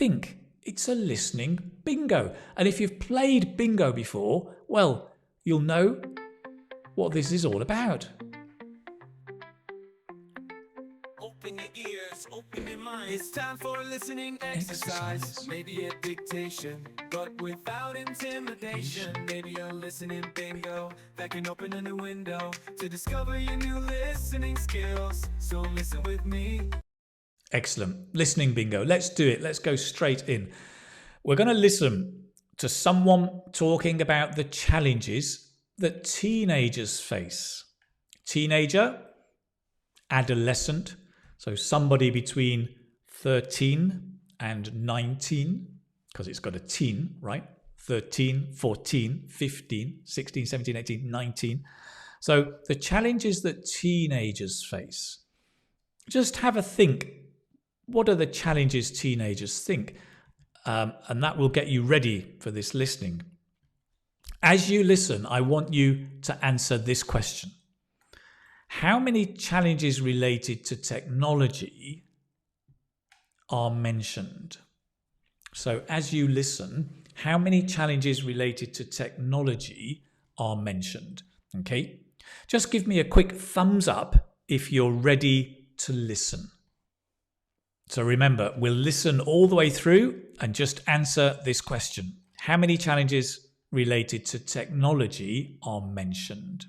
think. It's a listening bingo. And if you've played bingo before, well, you'll know what this is all about. Open your ears, open your mind. It's time for a listening exercise. Maybe a dictation, but without intimidation. Maybe a listening bingo that can open a new window to discover your new listening skills. So listen with me. Excellent. Listening bingo. Let's do it. Let's go straight in. We're going to listen to someone talking about the challenges that teenagers face. Teenager, adolescent, so somebody between 13 and 19, because it's got a teen, right? 13, 14, 15, 16, 17, 18, 19. So the challenges that teenagers face. Just have a think. What are the challenges teenagers think? And that will get you ready for this listening. As you listen, I want you to answer this question. How many challenges related to technology are mentioned? So as you listen, how many challenges related to technology are mentioned? Okay, just give me a quick thumbs up if you're ready to listen. So remember, we'll listen all the way through and just answer this question. How many challenges related to technology are mentioned?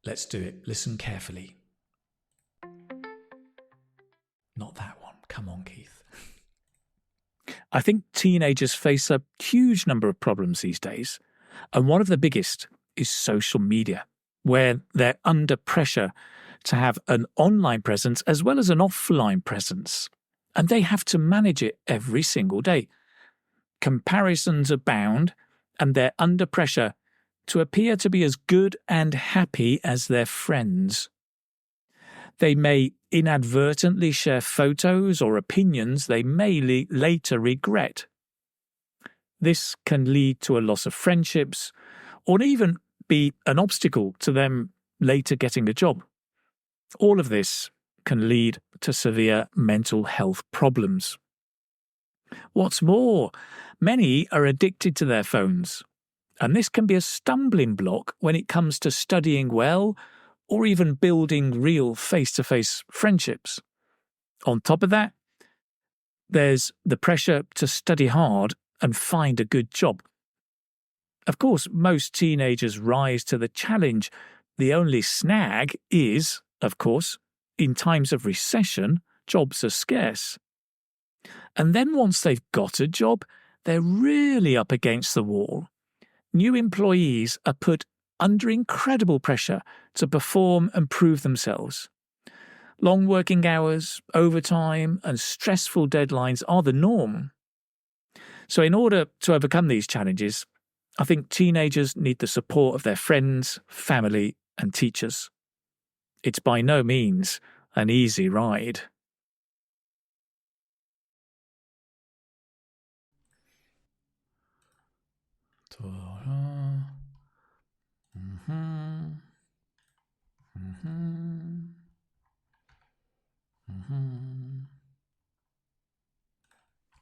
Let's do it. Listen carefully. Not that one. Come on, Keith. I think teenagers face a huge number of problems these days. And one of the biggest is social media, where they're under pressure to have an online presence as well as an offline presence. And they have to manage it every single day. Comparisons abound, and they're under pressure to appear to be as good and happy as their friends. They may inadvertently share photos or opinions they may later regret. This can lead to a loss of friendships, or even be an obstacle to them later getting a job. All of this can lead to severe mental health problems. What's more, many are addicted to their phones, and this can be a stumbling block when it comes to studying well or even building real face-to-face friendships. On top of that, there's the pressure to study hard and find a good job. Of course, most teenagers rise to the challenge. The only snag is, of course, in times of recession, jobs are scarce. And then once they've got a job, they're really up against the wall. New employees are put under incredible pressure to perform and prove themselves. Long working hours, overtime, and stressful deadlines are the norm. So in order to overcome these challenges, I think teenagers need the support of their friends, family, and teachers. It's by no means an easy ride.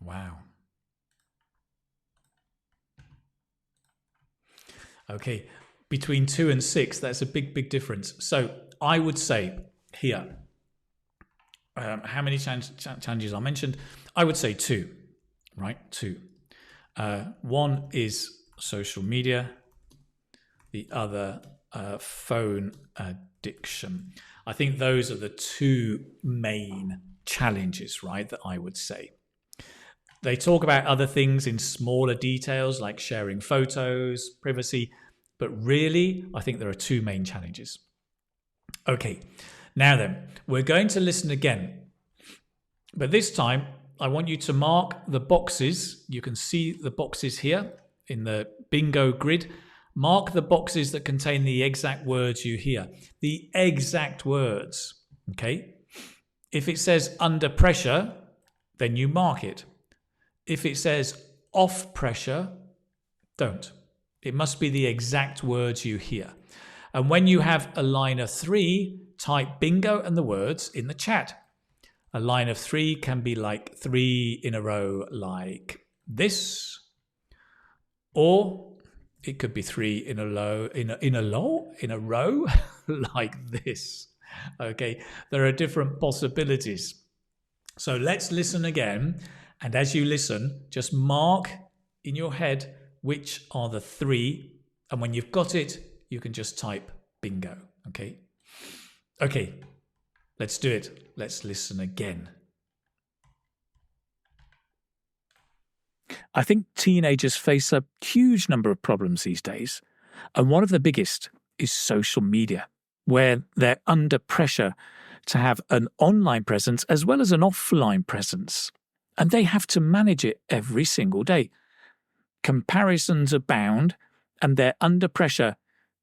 Wow. Okay, between 2 and 6, that's a big difference. So I would say here, how many challenges are mentioned? I would say 2, right? 2. One is social media, the other phone addiction. I think those are the 2 main challenges, right, that I would say. They talk about other things in smaller details like sharing photos, privacy, but really, I think there are 2 main challenges. Okay, now then, we're going to listen again. But this time, I want you to mark the boxes. You can see the boxes here in the bingo grid. Mark the boxes that contain the exact words you hear. The exact words, okay? If it says under pressure, then you mark it. If it says off pressure, don't. It must be the exact words you hear. And when you have a line of 3, type bingo and the words in the chat. A line of three can be like 3 in a row like this, or it could be 3 in a row like this. Okay, there are different possibilities. So let's listen again. And as you listen, just mark in your head which are the 3. And when you've got it, you can just type bingo. Okay? Okay, let's do it. Let's listen again. I think teenagers face a huge number of problems these days. And one of the biggest is social media, where they're under pressure to have an online presence as well as an offline presence. And they have to manage it every single day. Comparisons abound, and they're under pressure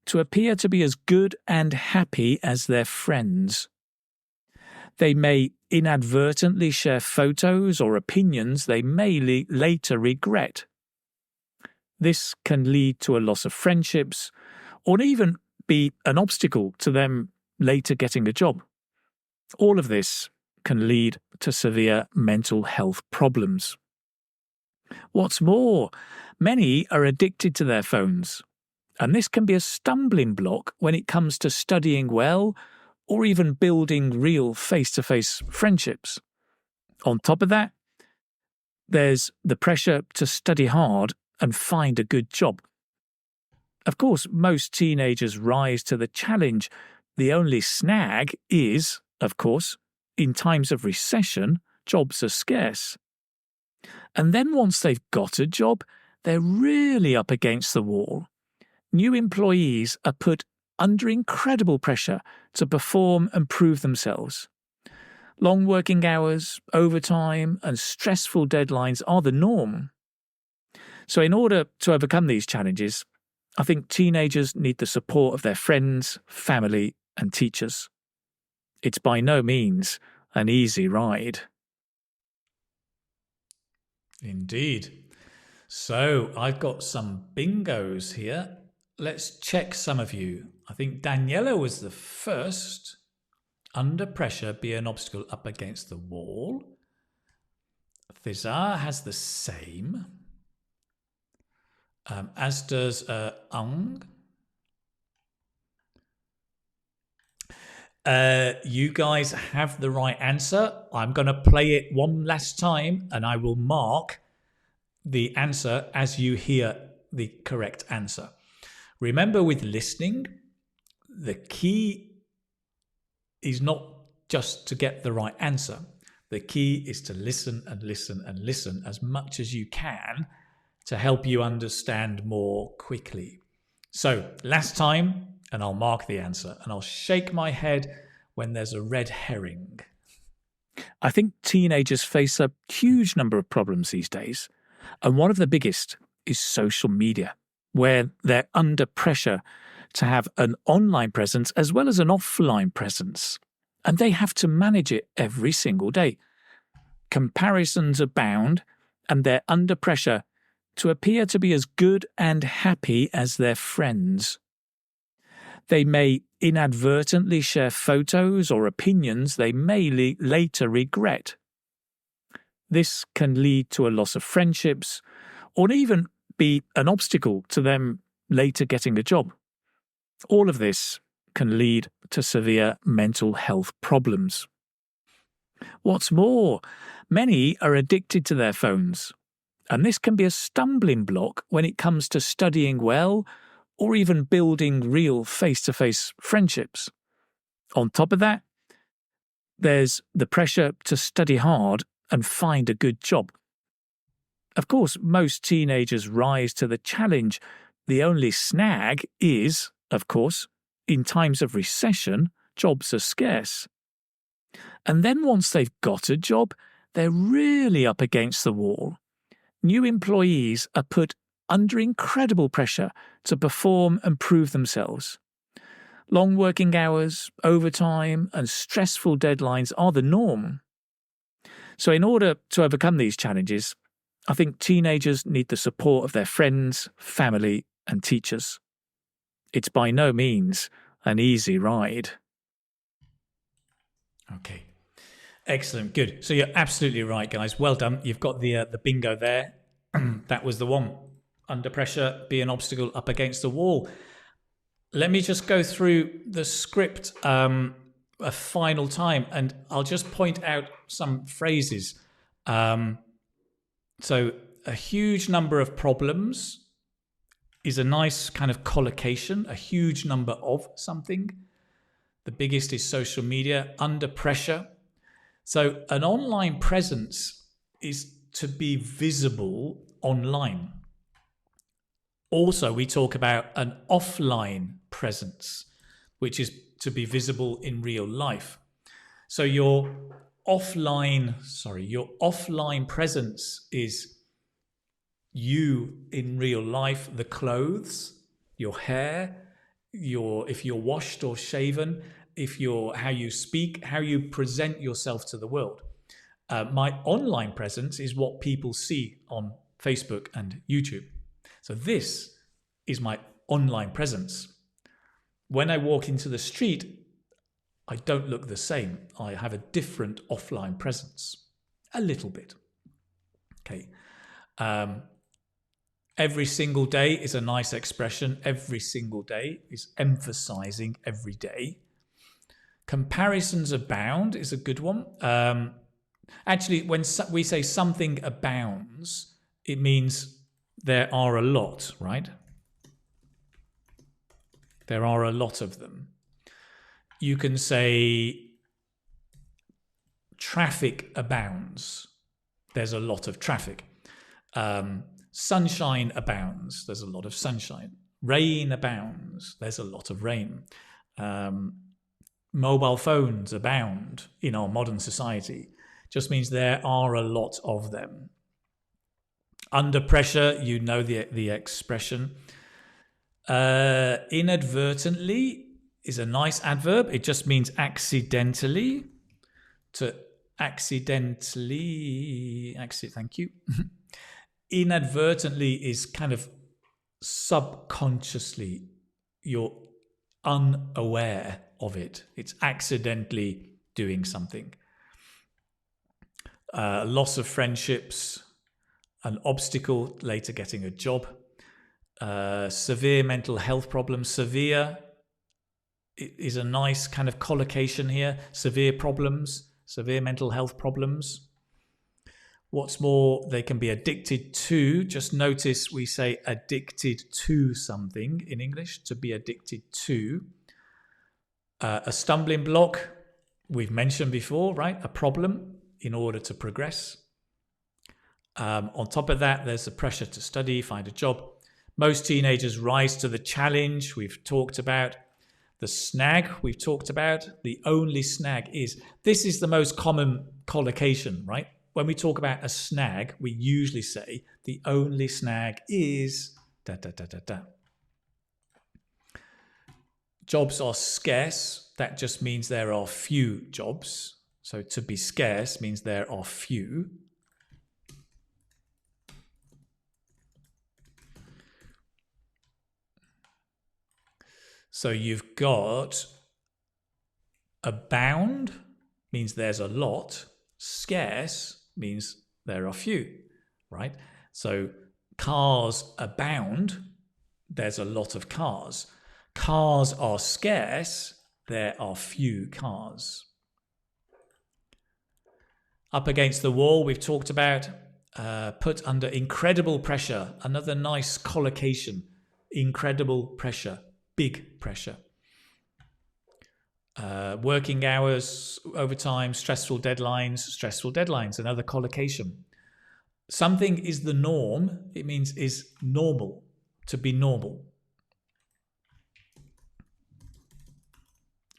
to appear to be as good and happy as their friends. They may inadvertently share photos or opinions they may later regret. This can lead to a loss of friendships, or even be an obstacle to them later getting a job. All of this can lead to severe mental health problems. What's more, many are addicted to their phones, and this can be a stumbling block when it comes to studying well or even building real face-to-face friendships. On top of that, there's the pressure to study hard and find a good job. Of course, most teenagers rise to the challenge. The only snag is, of course, in times of recession, jobs are scarce. And then once they've got a job, they're really up against the wall. New employees are put under incredible pressure to perform and prove themselves. Long working hours, overtime, and stressful deadlines are the norm. So in order to overcome these challenges, I think teenagers need the support of their friends, family, and teachers. It's by no means an easy ride. Indeed. So I've got some bingos here. Let's check some of you. I think Daniela was the first. Under pressure, be an obstacle up against the wall. Fizar has the same. As does Ung. You guys have the right answer. I'm going to play it one last time and I will mark the answer as you hear the correct answer. Remember, with listening, the key is not just to get the right answer. The key is to listen and listen and listen as much as you can to help you understand more quickly. So last time, and I'll mark the answer, and I'll shake my head when there's a red herring. I think teenagers face a huge number of problems these days. And one of the biggest is social media, where they're under pressure to have an online presence as well as an offline presence. And they have to manage it every single day. Comparisons abound, and they're under pressure to appear to be as good and happy as their friends. They may inadvertently share photos or opinions they may later regret. This can lead to a loss of friendships, or even be an obstacle to them later getting a job. All of this can lead to severe mental health problems. What's more, many are addicted to their phones, and this can be a stumbling block when it comes to studying well or even building real face-to-face friendships. On top of that, there's the pressure to study hard and find a good job. Of course, most teenagers rise to the challenge. The only snag is, of course, in times of recession, jobs are scarce. And then once they've got a job, they're really up against the wall. New employees are put under incredible pressure to perform and prove themselves. Long working hours, overtime, and stressful deadlines are the norm. So in order to overcome these challenges, I think teenagers need the support of their friends, family, and teachers. It's by no means an easy ride. Okay. Excellent, good. So you're absolutely right, guys. Well done. You've got the bingo there. That was the one. Under pressure, be an obstacle, up against the wall. Let me just go through the script a final time, and I'll just point out some phrases. So a huge number of problems is a nice kind of collocation, a huge number of something. The biggest is social media. Under pressure. So an online presence is to be visible online. Also, we talk about an offline presence, which is to be visible in real life. So your offline presence is you in real life, the clothes, your hair, if you're washed or shaven, how you speak, how you present yourself to the world. My online presence is what people see on Facebook and YouTube. So this is my online presence. When I walk into the street, I don't look the same. I have a different offline presence, a little bit. Okay. Every single day is a nice expression. Every single day is emphasizing every day. Comparisons abound is a good one. Actually, when we say something abounds, it means there are a lot, right? There are a lot of them. You can say traffic abounds. There's a lot of traffic. Sunshine abounds. There's a lot of sunshine. Rain abounds. There's a lot of rain. Mobile phones abound in our modern society. Just means there are a lot of them. Under pressure, you know the expression. Inadvertently is a nice adverb. It just means accidentally. Thank you. Inadvertently is kind of subconsciously. You're unaware of it. It's accidentally doing something. Loss of friendships, an obstacle, later getting a job. Severe mental health problems. Severe is a nice kind of collocation here. Severe problems, severe mental health problems. What's more, they can be addicted to. Just notice we say addicted to something in English, to be addicted to. A stumbling block, we've mentioned before, right? A problem in order to progress. On top of that, there's the pressure to study, find a job. Most teenagers rise to the challenge, we've talked about. The snag, we've talked about. The only snag is, this is the most common collocation, right? When we talk about a snag, we usually say the only snag is da da da da da. Jobs are scarce. That just means there are few jobs. So to be scarce means there are few. So you've got abound means there's a lot. Scarce means there are few, right? So cars abound, there's a lot of cars. Cars are scarce, there are few cars. Up against the wall, we've talked about. Put under incredible pressure, another nice collocation. Incredible pressure, big pressure. Working hours, overtime, stressful deadlines, another collocation. Something is the norm, it means is normal, to be normal.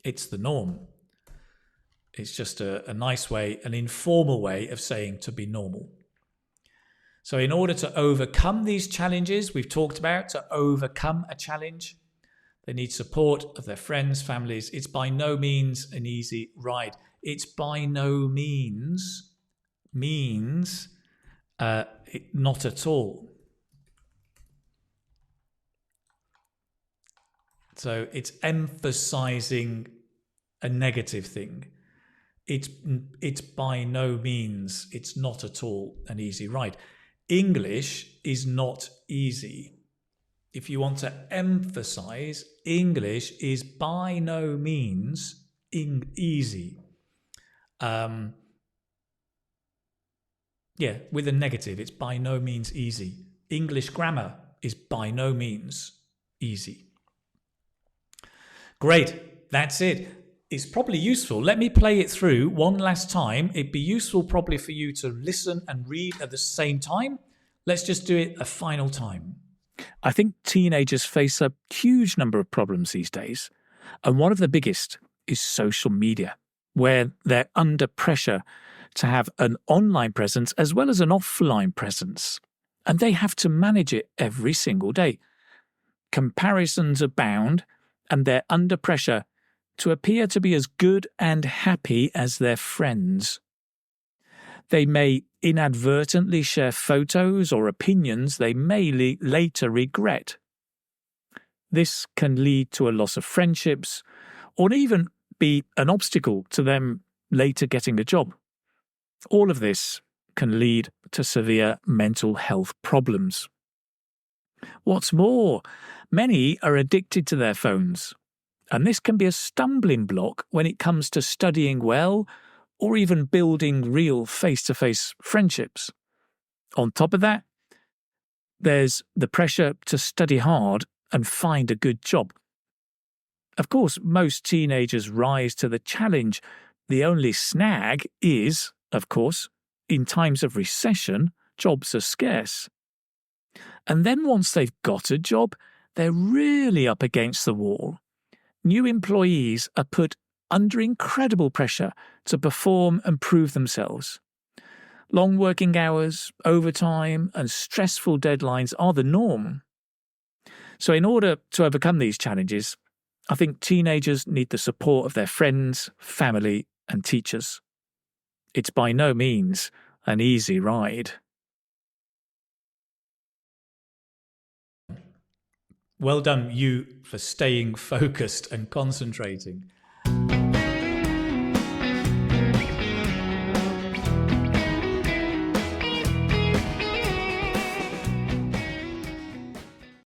It's the norm. It's just a nice way, an informal way of saying to be normal. So in order to overcome these challenges, we've talked about, to overcome a challenge, they need support of their friends, families. It's by no means an easy ride. It's by no means not at all. So it's emphasizing a negative thing. It's by no means, it's not at all an easy ride. English is not easy. If you want to emphasize, English is by no means easy. With a negative, it's by no means easy. English grammar is by no means easy. Great, that's it. It's probably useful. Let me play it through one last time. It'd be useful probably for you to listen and read at the same time. Let's just do it a final time. I think teenagers face a huge number of problems these days, and one of the biggest is social media, where they're under pressure to have an online presence as well as an offline presence, and they have to manage it every single day. Comparisons abound, and they're under pressure to appear to be as good and happy as their friends. They may inadvertently share photos or opinions they may later regret. This can lead to a loss of friendships or even be an obstacle to them later getting a job. All of this can lead to severe mental health problems. What's more, many are addicted to their phones, and this can be a stumbling block when it comes to studying well or even building real face-to-face friendships. On top of that, there's the pressure to study hard and find a good job. Of course, most teenagers rise to the challenge. The only snag is, of course, in times of recession, jobs are scarce. And then once they've got a job, they're really up against the wall. New employees are put under incredible pressure to perform and prove themselves. Long working hours, overtime, and stressful deadlines are the norm. So in order to overcome these challenges, I think teenagers need the support of their friends, family, and teachers. It's by no means an easy ride. Well done, you, for staying focused and concentrating.